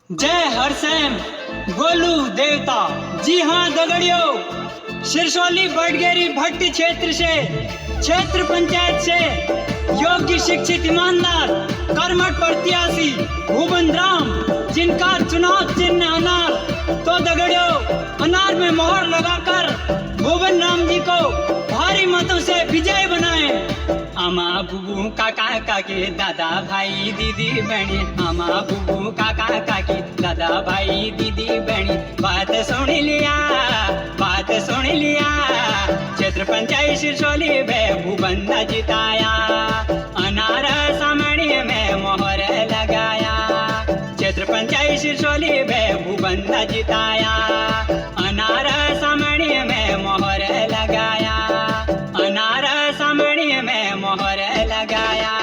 जय हरसैम गोलू देवता। जी हाँ दगड़ियों, सिरसौली बडगेरी भट्टी क्षेत्र से, क्षेत्र पंचायत से योग्य शिक्षित ईमानदार कर्मठ प्रत्याशी भुवन राम, जिनका चुनाव चिन्ह अनार। तो दगड़ियों, अनार में मोहर लगाकर भुवन राम जी को भारी मतों से विजय बनाएं। आमा बुबू काका काकी दादा भाई दीदी बहनी, आमा बुबू काका काकी दादा भाई दीदी बहनी, बात सुन लिया, बात सुन लिया। क्षेत्र पंचायत सिरसौली में भुवन जिताया, अनार सामने में मोहर लगाया। क्षेत्र पंचायत सिरसौली में भुवन जिताया, अनार सामने में मोहर लगाया, अनार सामने में मोहर लगाया।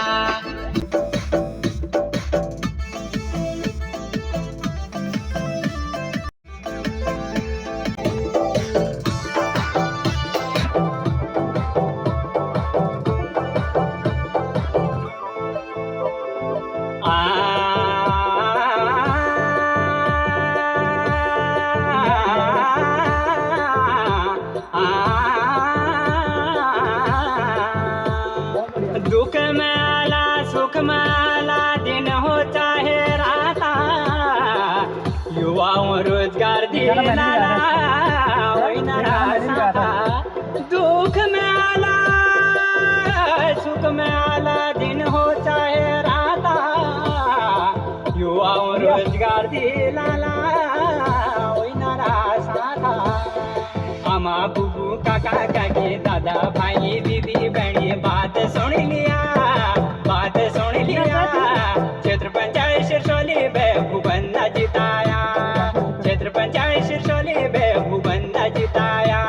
दुख में आला सुख में आला, दिन हो चाहे राता, युवाओं रोजगार दिलाला दुख में आला सुख में आला, दिन हो चाहे राता, युवाओं रोजगार दिलाला आमा बुबू काका काकी दादा भाई दीदी बहनी, बात सुन लिया, बात सुन लिया। क्षेत्र पंचायत सिरसौली में भुवन जिताया, क्षेत्र पंचायत सिरसौली में भुवन जिताया।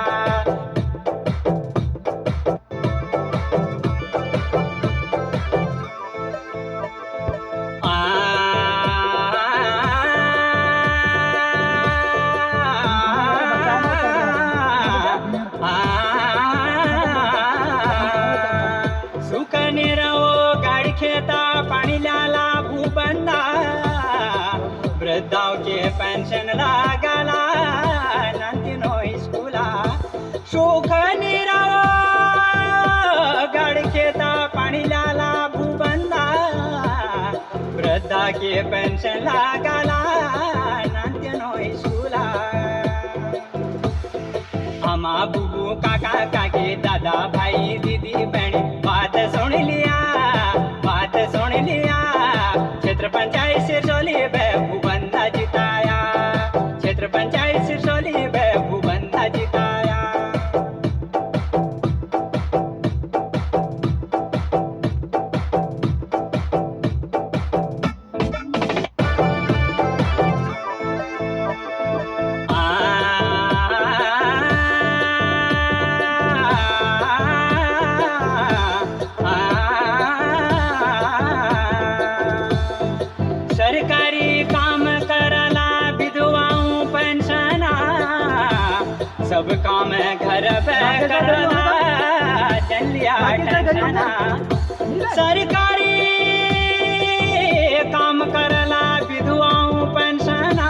खेता पानी लाला भूबंदा, वृद्धाओं के पेंशन लगाला, नंदिनो स्कूला सुख निरावा। गढ़ खेता पानी लाला भूबंदा, वृद्धा के पेंशन लगाला, नंदिनो स्कूला। आमा बुबू काका काकी दादा भाई दीदी बहनी, बात सुन लिया, बात सुन लिया। क्षेत्र पंचायत सिरसौली में भुवन जिताया, क्षेत्र पंचायत सिरसौली में भुवन जिताया। सरकारी काम करला विधवाओं पेंशना, सब काम घर पे करला चलिया टेंशना। सरकारी काम करला विधवाओं पेंशना,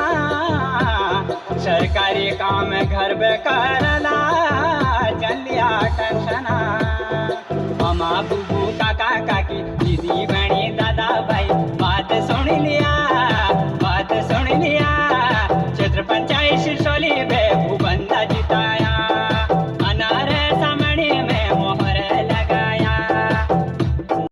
सरकारी काम घर पे करला चलिया टेंशना।